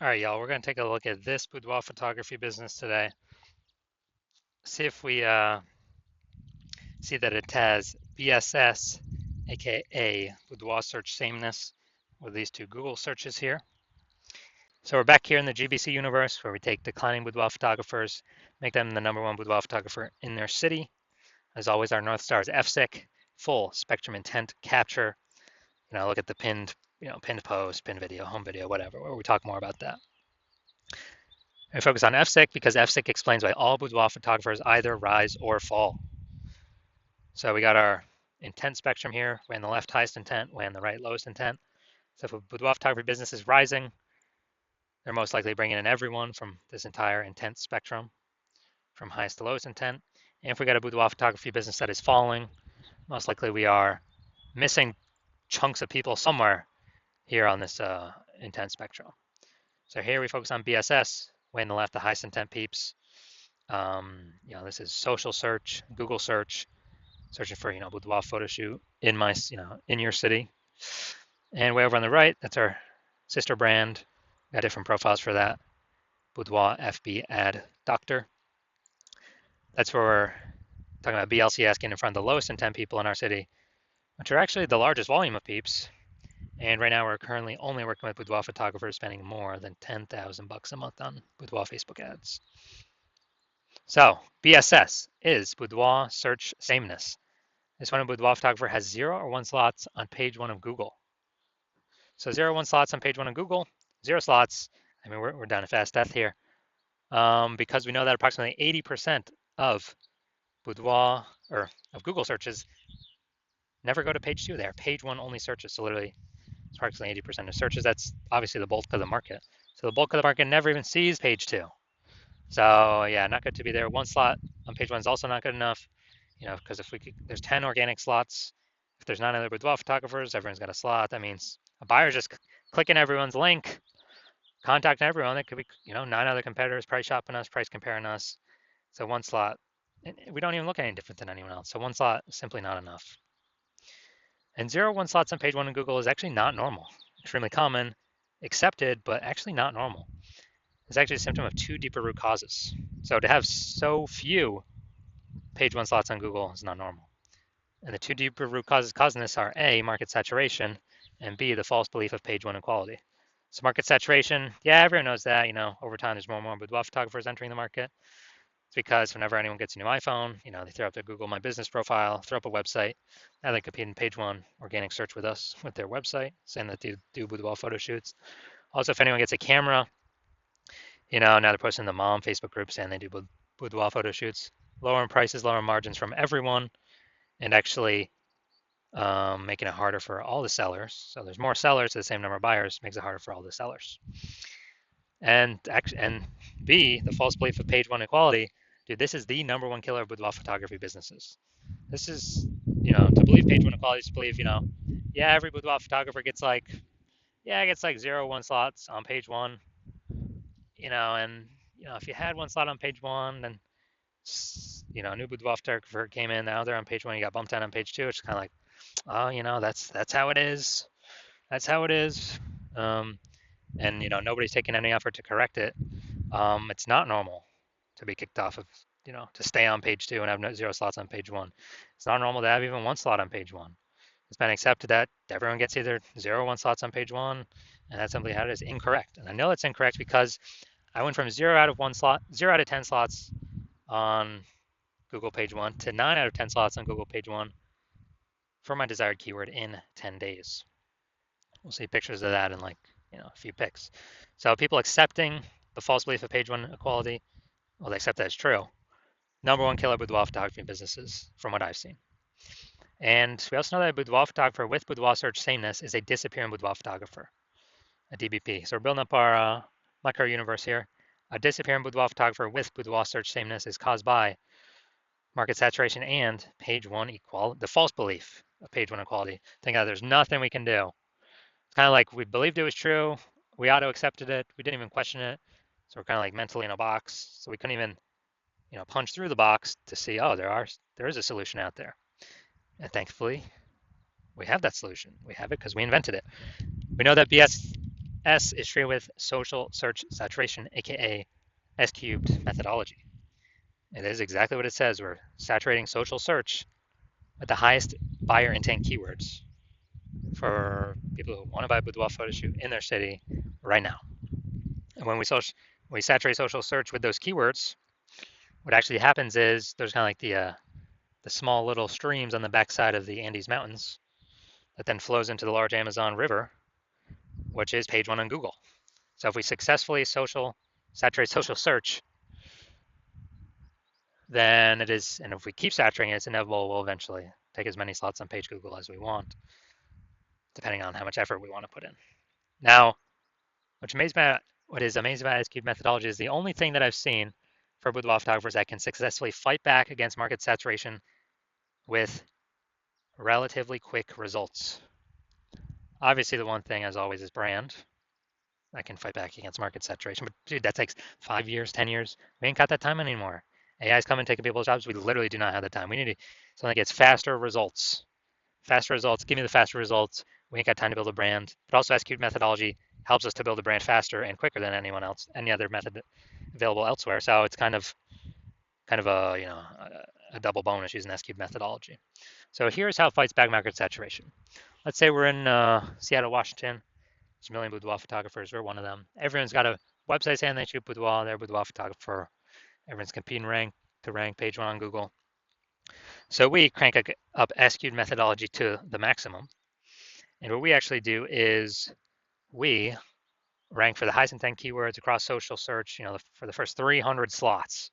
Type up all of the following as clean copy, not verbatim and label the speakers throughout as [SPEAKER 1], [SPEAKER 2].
[SPEAKER 1] All right, y'all, we're going to take a look at this boudoir photography business today. See if we see that it has BSS, aka boudoir search sameness, with these two Google searches here. So we're back here in the GBC universe where we take declining boudoir photographers, make them the #1 boudoir photographer in their city. As always, our North Star is FSIC, full spectrum intent capture. Look at the pinned post, pinned video, home video, whatever, where we talk more about that. We focus on FSIC because FSIC explains why all boudoir photographers either rise or fall. So we got our intent spectrum here, way on the left highest intent, way on the right lowest intent. So if a boudoir photography business is rising, they're most likely bringing in everyone from this entire intent spectrum, from highest to lowest intent. And if we got a boudoir photography business that is falling, most likely we are missing chunks of people somewhere here on this intent spectrum. So here we focus on BSS, way on the left, the highest intent peeps. This is social search, Google search, searching for, boudoir photo shoot in my, in your city. And way over on the right, that's our sister brand. Got different profiles for that. Boudoir FB ad doctor. That's where we're talking about BLCS getting in front of the lowest intent people in our city, which are actually the largest volume of peeps. And right now we're currently only working with boudoir photographers spending more than $10,000 a month on boudoir Facebook ads. So BSS is boudoir search sameness. This one, a boudoir photographer has 0 or 1 slots on page 1 of Google. So 0 or 1 slots on page 1 of Google, 0 slots. I mean, we're down to fast death here because we know that approximately 80% of boudoir or of Google searches never go to page 2. They are page 1 only searches. So literally, it's approximately 80% of searches. That's obviously the bulk of the market. So the bulk of the market never even sees page 2. So yeah, not good to be there. 1 slot on page 1 is also not good enough. Because if there's 10 organic slots, if there's 9 other boudoir photographers, everyone's got a slot. That means a buyer's just clicking everyone's link, contacting everyone. It could be, 9 other competitors price shopping us, price comparing us. So 1 slot, and we don't even look any different than anyone else. So 1 slot is simply not enough. And 0 1 slots on page 1 in Google is actually not normal. Extremely common, accepted, but actually not normal. It's actually a symptom of 2 deeper root causes. So to have so few page 1 slots on Google is not normal. And the 2 deeper root causes causing this are A, market saturation, and B, the false belief of page 1 equality. So market saturation, yeah, everyone knows that. Over time there's more and more boudoir photographers entering the market. It's because whenever anyone gets a new iPhone, they throw up their Google My Business profile, throw up a website. Now they compete in page 1 organic search with us with their website, saying that they do boudoir photo shoots. Also, if anyone gets a camera, now they're posting in the mom Facebook group saying they do boudoir photo shoots. Lower prices, lower margins from everyone, and actually making it harder for all the sellers. So there's more sellers to the same number of buyers, makes it harder for all the sellers. And B, the false belief of page 1 equality. Dude, this is the #1 killer of boudoir photography businesses. This is, to believe page 1 equality is to believe, yeah, every boudoir photographer gets like 0 1 slots on page 1, and if you had 1 slot on page 1, then a new boudoir photographer came in, now they're on page 1, you got bumped down on page 2. It's kind of like, oh, that's how it is. That's how it is. And nobody's taking any effort to correct it. It's not normal to be kicked off of, to stay on page 2 and have 0 slots on page 1. It's not normal to have even 1 slot on page 1. It's been accepted that everyone gets either 0 or 1 slots on page 1, and that's simply how it is. Incorrect. And I know it's incorrect because I went from 0 out of 1 slot, 0 out of 10 slots on Google page 1 to 9 out of 10 slots on Google page 1 for my desired keyword in 10 days. We'll see pictures of that in a few pics. So people accepting the false belief of page 1 equality, well, they accept that it's true. #1 killer boudoir photography businesses from what I've seen. And we also know that a boudoir photographer with boudoir search sameness is a disappearing boudoir photographer, a DBP. So we're building up our micro universe here. A disappearing boudoir photographer with boudoir search sameness is caused by market saturation and page 1 equality, the false belief of page 1 equality. Think that there's nothing we can do. It's kind of like we believed it was true, we auto accepted it, we didn't even question it. So we're kind of like mentally in a box. So we couldn't even, punch through the box to see, oh, there is a solution out there. And thankfully, we have that solution. We have it because we invented it. We know that BS. S is treated with social search saturation, aka S cubed methodology. It is exactly what it says. We're saturating social search with the highest buyer intent keywords for people who want to buy boudoir photo shoot in their city right now. And when we saturate social search with those keywords, what actually happens is there's kind of like the small little streams on the backside of the Andes Mountains that then flows into the large Amazon River, which is page one on Google. So if we successfully saturate social search, then it is, and if we keep saturating it, it's inevitable we'll eventually take as many slots on page Google as we want, depending on how much effort we want to put in. Now, what is amazing about SQ methodology is the only thing that I've seen for boudoir photographers that can successfully fight back against market saturation with relatively quick results. Obviously, the one thing, as always, is brand. I can fight back against market saturation, but dude, that takes 5 years, 10 years. We ain't got that time anymore. AI is coming, taking people's jobs. We literally do not have the time. We need something that gets faster results. Faster results. Give me the faster results. We ain't got time to build a brand. But also, SQ methodology helps us to build a brand faster and quicker than anyone else, any other method available elsewhere. So it's kind of a a double bonus using SQ methodology. So here's how it fights back market saturation. Let's say we're in Seattle, Washington. There's a million boudoir photographers. We're one of them. Everyone's got a website saying they shoot boudoir. They're a boudoir photographer. Everyone's competing to rank page one on Google. So we crank up SQ'd methodology to the maximum. And what we actually do is we rank for the highest intent keywords across social search, for the first 300 slots.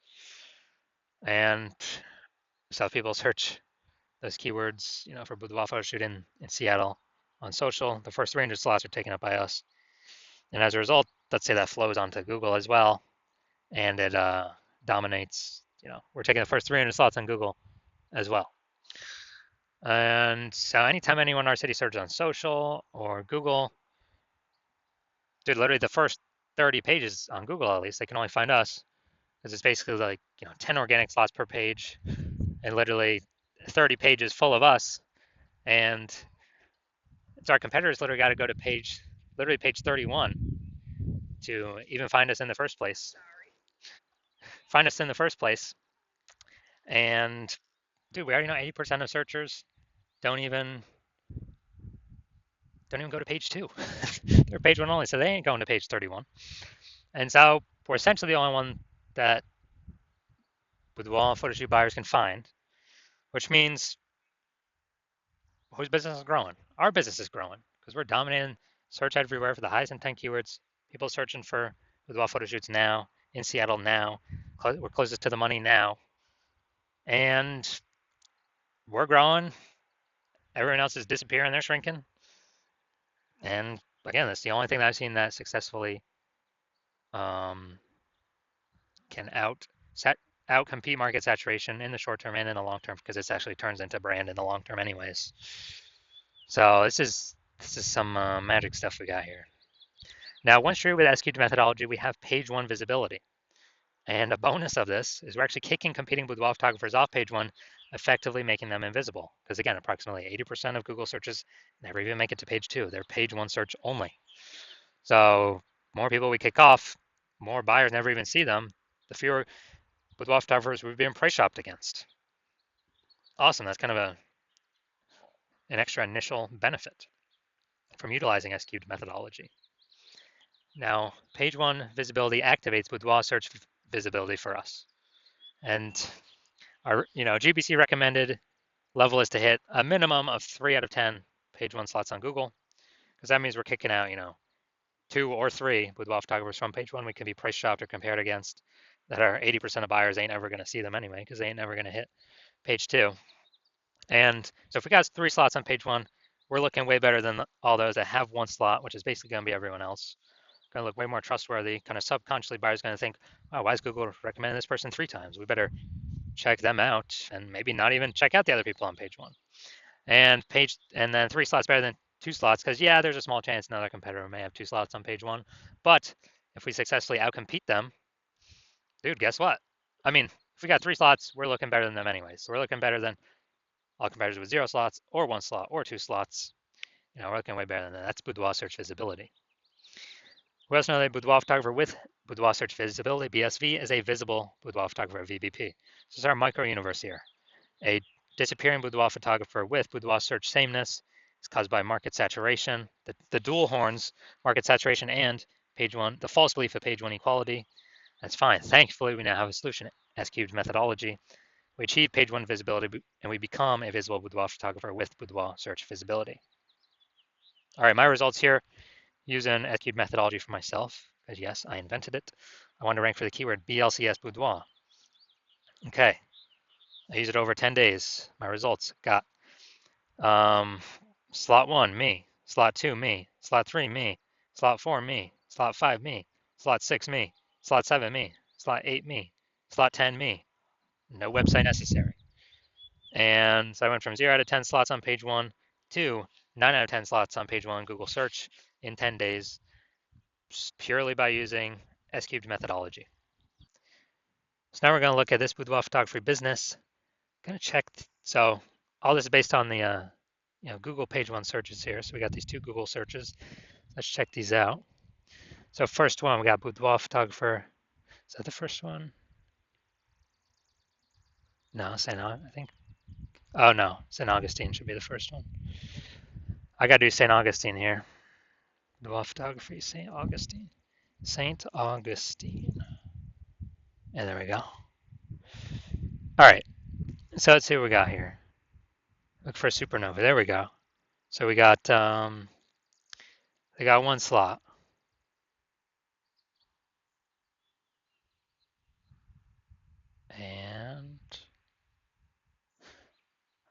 [SPEAKER 1] And so if people search those keywords, for boudoir photo shoot in Seattle on social, the first 300 slots are taken up by us. And as a result, let's say that flows onto Google as well, and it dominates. We're taking the first 300 slots on Google as well. And so anytime anyone in our city searches on social or Google, dude, literally the first 30 pages on Google, at least, they can only find us because it's basically like 10 organic slots per page, and literally 30 pages full of us. And it's our competitors literally got to go to page 31 to even find us in the first place. And dude, we already know 80% of searchers don't even go to page two. They're page one only, so they ain't going to page 31. And so we're essentially the only one that boudoir photo shoot buyers can find, which means whose business is growing? Our business is growing because we're dominating search everywhere for the highest intent keywords. People searching for boudoir photo shoots now in Seattle now. We're closest to the money now, and we're growing. Everyone else is disappearing. They're shrinking. And again, that's the only thing that I've seen that successfully can outcompete market saturation in the short term and in the long term, because this actually turns into brand in the long term anyways. So this is some magic stuff we got here. Now, once you're with SQ methodology, we have page one visibility. And a bonus of this is we're actually kicking competing boudoir photographers off page one, effectively making them invisible. Because again, approximately 80% of Google searches never even make it to page two. They're page one search only. So more people we kick off, more buyers never even see them, the fewer boudoir photographers we've been price shopped against. Awesome. That's kind of an extra initial benefit from utilizing SQ'd methodology. Now, page one visibility activates boudoir search visibility for us. And our GBC recommended level is to hit a minimum of 3 out of 10 page one slots on Google, because that means we're kicking out 2 or 3 boudoir photographers from page one we can be price shopped or compared against, that are 80% of buyers ain't ever going to see them anyway, because they ain't never going to hit page two. And so if we got 3 slots on page one, we're looking way better than all those that have 1 slot, which is basically going to be everyone else. Going to look way more trustworthy. Kind of subconsciously, buyers going to think, oh, why is Google recommending this person 3 times? We better check them out, and maybe not even check out the other people on page one. And then 3 slots better than 2 slots, because yeah, there's a small chance another competitor may have 2 slots on page one. But if we successfully outcompete them, dude, guess what? I mean, if we got 3 slots, we're looking better than them anyways. So we're looking better than all competitors with 0 slots or 1 slot or 2 slots. We're looking way better than that. That's boudoir search visibility. We also know that boudoir photographer with boudoir search visibility, BSV, is a visible boudoir photographer, VBP. So this is our micro universe here. A disappearing boudoir photographer with boudoir search sameness is caused by market saturation, the dual horns, market saturation, and page one, the false belief of page one equality. That's fine. Thankfully, we now have a solution, S-cubed methodology. We achieve page one visibility, and we become a visible boudoir photographer with boudoir search visibility. All right, my results here using S-cubed methodology for myself, because yes, I invented it. I want to rank for the keyword BLCS boudoir. Okay, I used it over 10 days. My results got slot 1, me. Slot 2, me. Slot 3, me. Slot 4, me. Slot 5, me. Slot 6, me. Slot 7, me. Slot 8, me. Slot 10, me. No website necessary. And so I went from 0 out of 10 slots on page 1 to 9 out of 10 slots on page 1 Google search in 10 days, purely by using S-cubed methodology. So now we're going to look at this boudoir photography business. Going to check. So all this is based on the Google page 1 searches here. So we got these 2 Google searches. Let's check these out. So first one, we got boudoir photographer. Is that the first one? No, I think. Oh no, St. Augustine should be the first one. I got to do St. Augustine here. Boudoir photography, St. Augustine. St. Augustine. And there we go. All right. So let's see what we got here. Look for a supernova. There we go. So we got they got 1 slot. And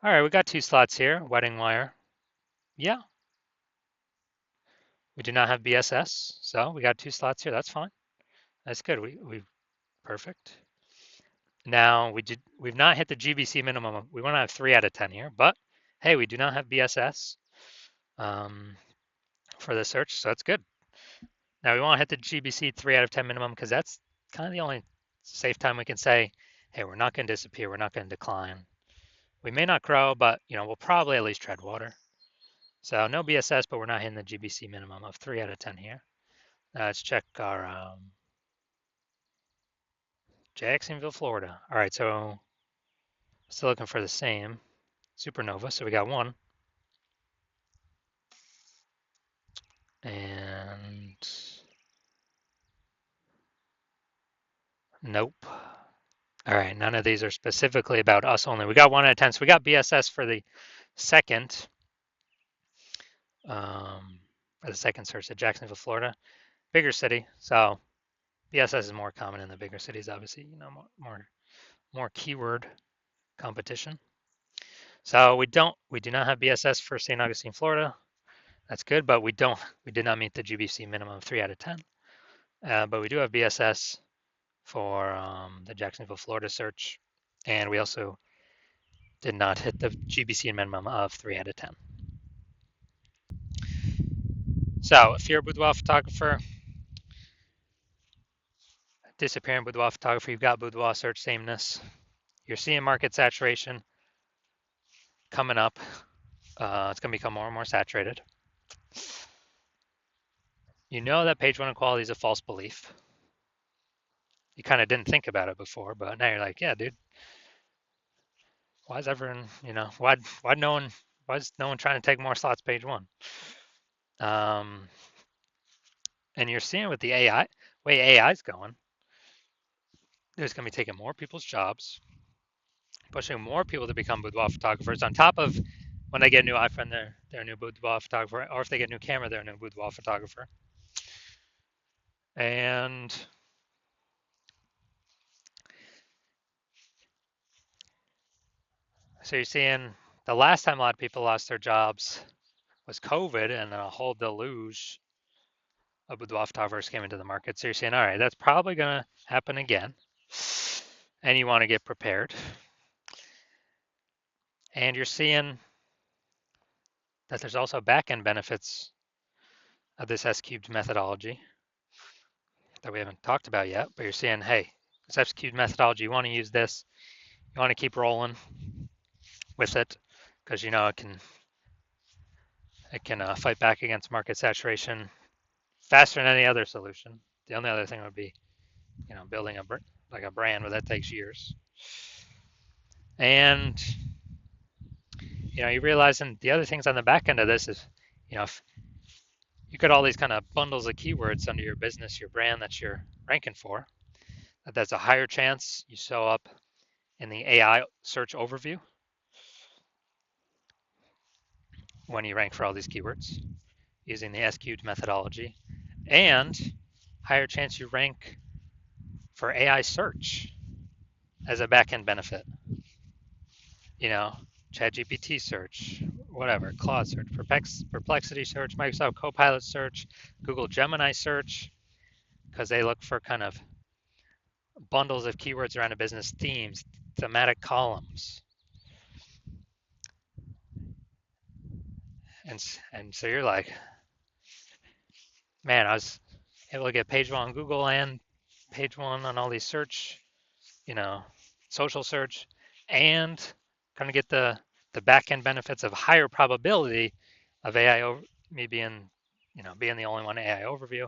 [SPEAKER 1] all right, we got 2 slots here. Wedding wire. Yeah. We do not have BSS, so we got 2 slots here. That's fine. That's good. We perfect. Now we've not hit the GBC minimum. We want to have 3 out of 10 here, but hey, we do not have BSS for the search, so that's good. Now we want to hit the GBC 3 out of 10 minimum because that's kind of the only safe time we can say, hey, we're not going to disappear, we're not going to decline. We may not grow, but we'll probably at least tread water. So no BSS, but we're not hitting the GBC minimum of 3 out of 10 here. Let's check our Jacksonville, Florida. All right, so still looking for the same supernova. So we got 1. And nope. All right, none of these are specifically about us only. We got 1 out of 10. So we got BSS for the second search at Jacksonville, Florida. Bigger city. So BSS is more common in the bigger cities, obviously, more keyword competition. So we do not have BSS for St. Augustine, Florida. That's good, but we did not meet the GBC minimum of 3 out of 10. But we do have BSS for the Jacksonville, Florida search, and we also did not hit the GBC minimum of 3 out of 10. So if you're a boudoir photographer, disappearing boudoir photographer, you've got boudoir search sameness. You're seeing market saturation coming up. It's going to become more and more saturated. You know that page 1 equality is a false belief. You kind of didn't think about it before, but now you're like, yeah, dude. Why is everyone, why is no one trying to take more slots page 1? And you're seeing with the way AI is going, there's going to be taking more people's jobs, pushing more people to become boudoir photographers. On top of when they get a new iPhone, they're a new boudoir photographer, or if they get a new camera, they're a new boudoir photographer. And so you're seeing the last time a lot of people lost their jobs was COVID, and then a whole deluge of boudoir photographers came into the market. So you're saying, all right, that's probably going to happen again. And you want to get prepared. And you're seeing that there's also back-end benefits of this S-cubed methodology that we haven't talked about yet, but you're seeing, hey, this S-cubed methodology, you want to use this, you want to keep rolling with it because it can fight back against market saturation faster than any other solution. The only other thing would be, building like a brand, but that takes years. And you realize, and the other things on the back end of this is, if you got all these kind of bundles of keywords under your business, your brand that you're ranking for, that's a higher chance you show up in the AI search overview when you rank for all these keywords using the SQ'd methodology, and higher chance you rank for AI search as a backend benefit. ChatGPT search, whatever, Claude search, Perplexity search, Microsoft Copilot search, Google Gemini search, because they look for kind of bundles of keywords around a business, themes, thematic columns. And so you're like, man, I was able to get page one on Google and page one on all these search, social search, and kind of get the back end benefits of higher probability of AI over me being the only one AI overview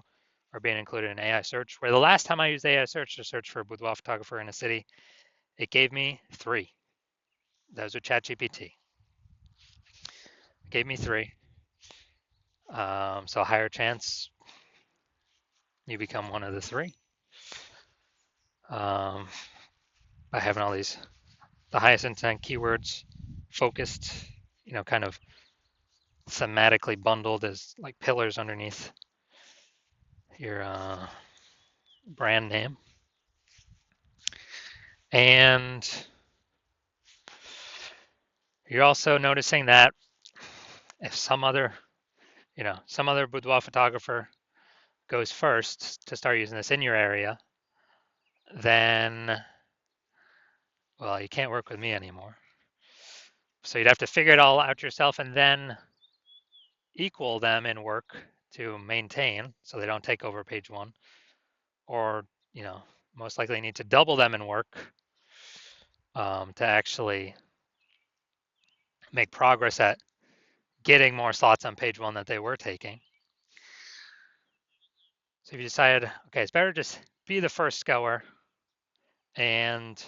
[SPEAKER 1] or being included in AI search. Where the last time I used AI search to search for a boudoir photographer in a city, it gave me 3. That was with ChatGPT. It gave me 3. So a higher chance you become one of the 3 by having all the highest intent keywords focused, kind of thematically bundled as like pillars underneath your brand name. And you're also noticing that if some other boudoir photographer goes first to start using this in your area, then, well, you can't work with me anymore. So you'd have to figure it all out yourself and then equal them in work to maintain so they don't take over page one, or, most likely need to double them in work to actually make progress at getting more slots on page one that they were taking. So if you decided, okay, it's better to just be the first goer and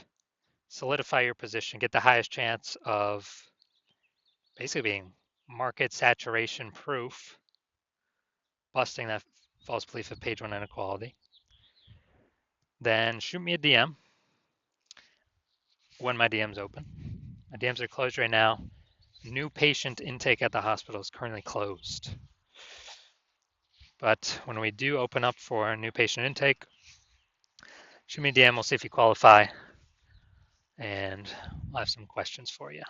[SPEAKER 1] solidify your position, get the highest chance of basically being market saturation proof, busting that false belief of page one inequality, then shoot me a DM when my DM's open. My DMs are closed right now. New patient intake at the hospital is currently closed. But when we do open up for new patient intake, shoot me a DM, we'll see if you qualify, and I'll have some questions for you.